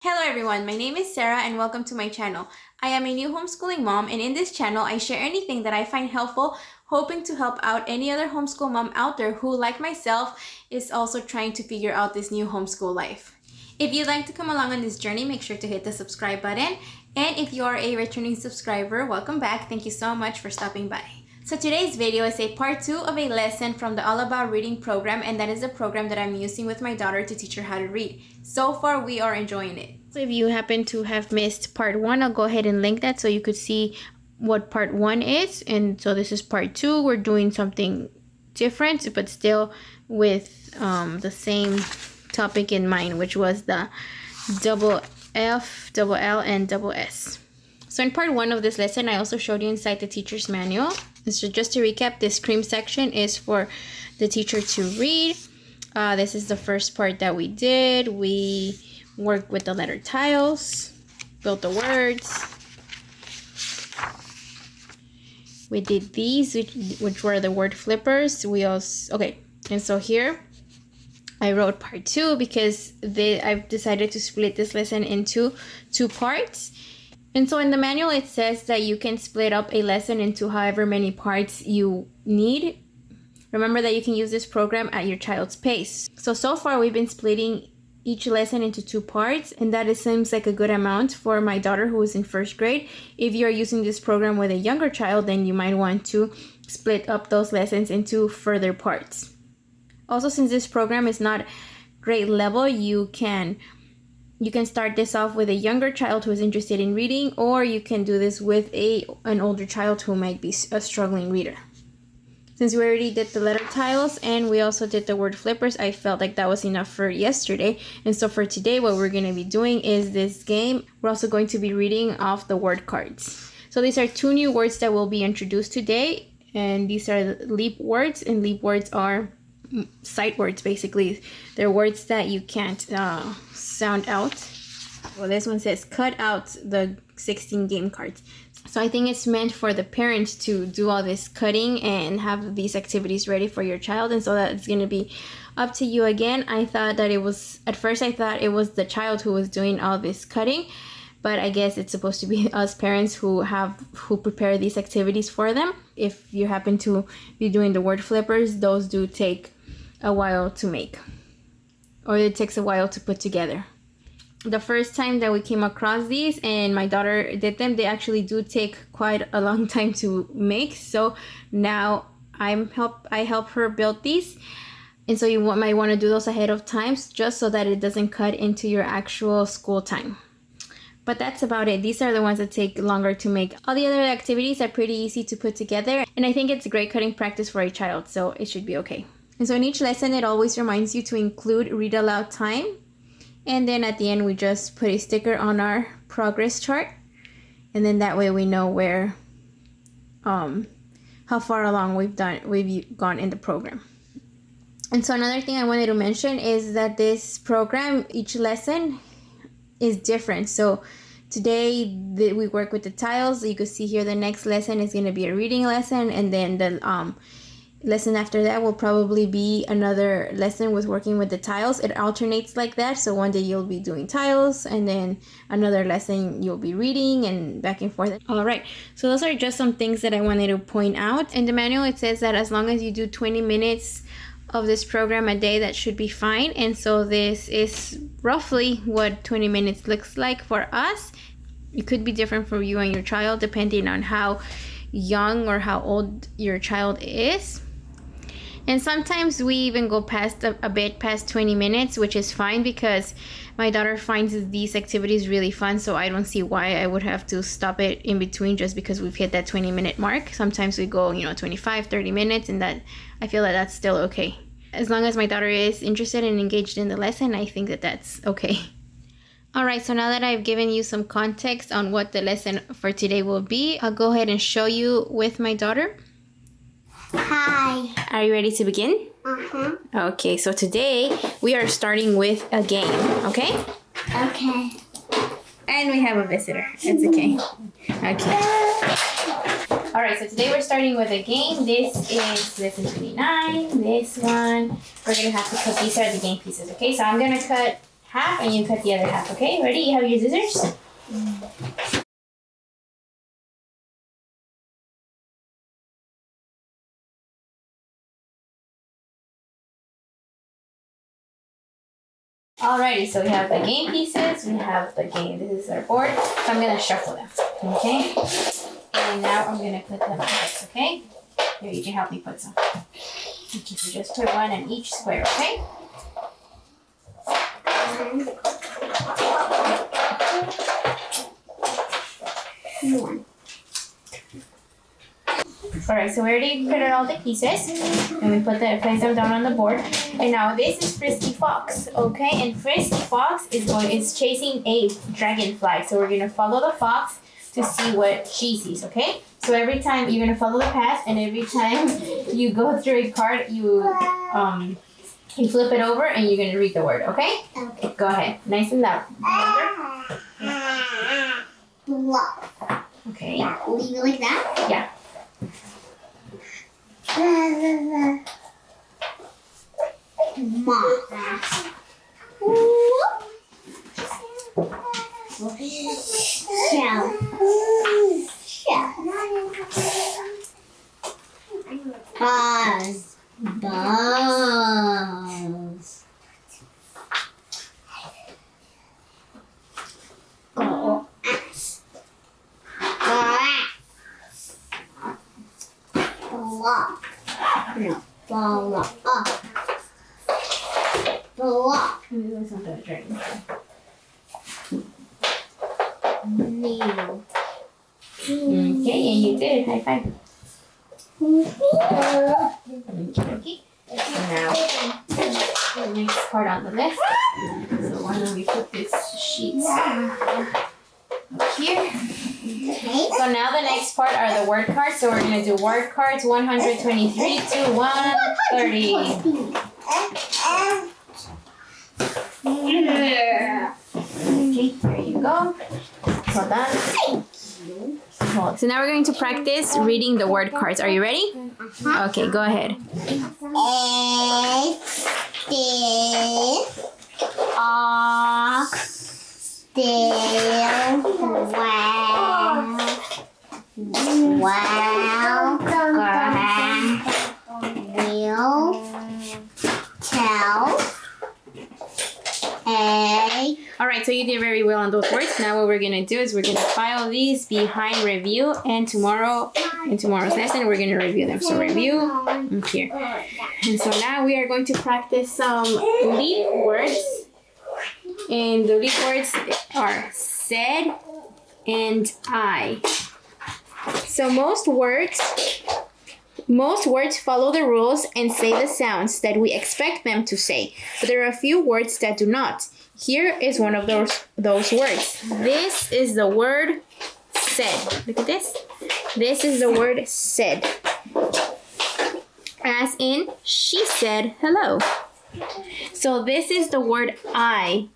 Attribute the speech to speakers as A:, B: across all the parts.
A: Hello everyone, my name is Sarah and welcome to my channel. I am a new homeschooling mom, and in this channel I share anything that I find helpful, hoping to help out any other homeschool mom out there who, like myself, is also trying to figure out this new homeschool life. If you'd like to come along on this journey, make sure to hit the subscribe button. And if you are a returning subscriber, welcome back. Thank you so much for stopping by. So today's video is a part 2 of a lesson from the All About Reading program, and that is the program that I'm using with my daughter to teach her how to read. So far, we are enjoying it. So if you happen to have missed part 1, I'll go ahead and link that so you could see what part 1 is. And so this is part 2. We're doing something different, but still with the same topic in mind, which was the double F, double L, and double S. So in part 1 of this lesson, I also showed you inside the teacher's manual. And so just to recap, this cream section is for the teacher to read. This is the first part that we did. We worked with the letter tiles, built the words. We did these, which were the word flippers. And so here I wrote part 2 because I've decided to split this lesson into 2 parts. And so in the manual, it says that you can split up a lesson into however many parts you need. Remember that you can use this program at your child's pace. So far we've been splitting each lesson into 2 parts, and that seems like a good amount for my daughter who is in 1st grade. If you're using this program with a younger child, then you might want to split up those lessons into further parts. Also, since this program is not grade level, you can start this off with a younger child who is interested in reading, or you can do this with an older child who might be a struggling reader. Since we already did the letter tiles and we also did the word flippers, I felt like that was enough for yesterday. And so for today, what we're going to be doing is this game. We're also going to be reading off the word cards. So these are 2 new words that will be introduced today, and these are leap words, and leap words are sight words. Basically, they're words that you can't sound out. Well, this one says cut out the 16 game cards. So I think it's meant for the parents to do all this cutting and have these activities ready for your child, and so that's going to be up to you again. At first I thought it was the child who was doing all this cutting, but I guess it's supposed to be us parents who prepare these activities for them. If you happen to be doing the word flippers, those do take a while to make, or it takes a while to put together. The first time that we came across these and my daughter did them, they actually do take quite a long time to make. So now I help her build these. And so you might want to do those ahead of time just so that it doesn't cut into your actual school time. But that's about it. These are the ones that take longer to make. All the other activities are pretty easy to put together. And I think it's a great cutting practice for a child, so it should be okay. And so in each lesson, it always reminds you to include read aloud time. And then at the end, we just put a sticker on our progress chart. And then that way we know where, how far along we've gone in the program. And so another thing I wanted to mention is that this program, each lesson is different. So today we work with the tiles. You can see here the next lesson is going to be a reading lesson. And then the lesson after that will probably be another lesson with working with the tiles. It alternates like that. So one day you'll be doing tiles, and then another lesson you'll be reading, and back and forth. All right. So those are just some things that I wanted to point out. In the manual, it says that as long as you do 20 minutes of this program a day, that should be fine. And so this is roughly what 20 minutes looks like for us. It could be different for you and your child depending on how young or how old your child is. And sometimes we even go past a bit past 20 minutes, which is fine because my daughter finds these activities really fun. So I don't see why I would have to stop it in between just because we've hit that 20-minute mark. Sometimes we go, 25, 30 minutes, and that I feel that that's still okay. As long as my daughter is interested and engaged in the lesson, I think that that's okay. All right, so now that I've given you some context on what the lesson for today will be, I'll go ahead and show you with my daughter.
B: Hi.
A: Are you ready to begin? Okay, so today we are starting with a game, okay?
B: Okay.
A: And we have a visitor. It's okay. Okay. All right, so today we're starting with a game. This is lesson 29. This one, we're going to have to cut. These are the game pieces, okay? So I'm going to cut half and you cut the other half, okay? Ready? You have your scissors? Alrighty, so we have the game pieces, we have the game, this is our board, so I'm going to shuffle them, okay? And now I'm going to put them on this, okay? Here, you can help me put some. Okay, so just put one in each square, okay?
B: One.
A: Alright, so we already put in all the pieces and we place them down on the board. And now this is Frisky Fox, okay? And Frisky Fox is chasing a dragonfly. So we're gonna follow the fox to see what she sees, okay? So every time you're gonna follow the path, and every time you go through a card, you flip it over and you're gonna read the word, okay?
B: Okay.
A: Go ahead, nice and loud. Remember?
B: Block.
A: Okay.
B: Leave it like that?
A: Yeah.
B: Moth. Shell. Shell. Buzz. Buzz. Glass. Block. No. Block. Block. Nail.
A: Okay, and you did. High five. Okay. Now, the next card on the list. So why don't we put this sheet up here?
B: Okay.
A: So now the next part are the word cards. So we're going to do word cards 123 to 130. Okay, here you go. Hold on. So now we're going to practice reading the word cards. Are you ready? Okay, go ahead. Alright, so you did very well on those words. Now what we're going to do is we're going to file these behind review, and tomorrow's lesson we're going to review them. So review here. And so now we are going to practice some lead words. And the lead words are said and I. So most words follow the rules and say the sounds that we expect them to say, but there are a few words that do not. Here is one of those words. This is the word said. Look at this. This is the word said. As in, she said hello. So this is the word I.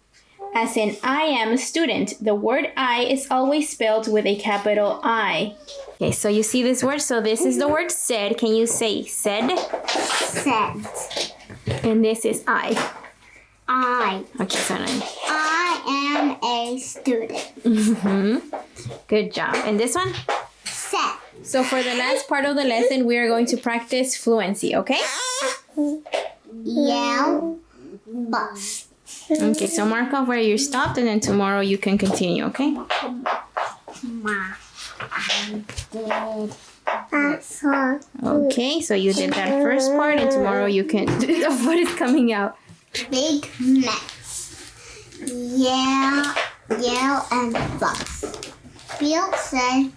A: As in, I am a student. The word I is always spelled with a capital I. Okay, so you see this word? So this is the word said. Can you say said?
B: Said.
A: And this is I.
B: I.
A: Okay, so now.
B: I am a student.
A: Good job. And this one?
B: Said.
A: So for the last part of the lesson, we are going to practice fluency, okay?
B: Yell. Bus.
A: Okay, so mark off where you stopped, and then tomorrow you can continue, okay?
B: Ma. That's all.
A: Okay, so you did that first part, and tomorrow you can do what is coming out.
B: Big mess. Yell and bus. Bill said.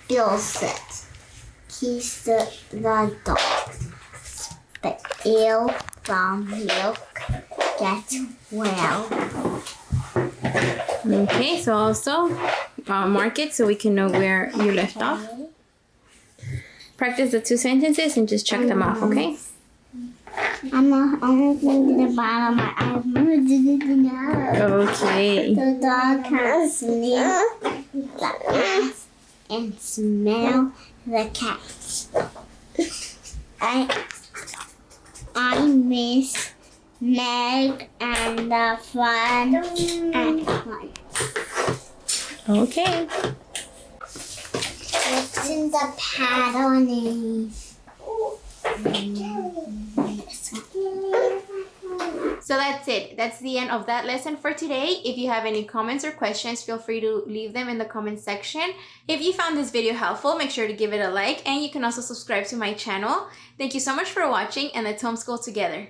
B: Bill said. He's the dog. Spill from milk. Get well.
A: Okay, so also mark it so we can know where you left off. Practice the 2 sentences and just check them off, okay?
B: I'm going to the bottom. I'm going to
A: Okay.
B: The dog can sniff the ass and smell the cat. I miss Meg and the fun and fun.
A: Okay.
B: What's in the paddling?
A: So that's it. That's the end of that lesson for today. If you have any comments or questions, feel free to leave them in the comment section. If you found this video helpful, make sure to give it a like, and you can also subscribe to my channel. Thank you so much for watching, and let's homeschool together.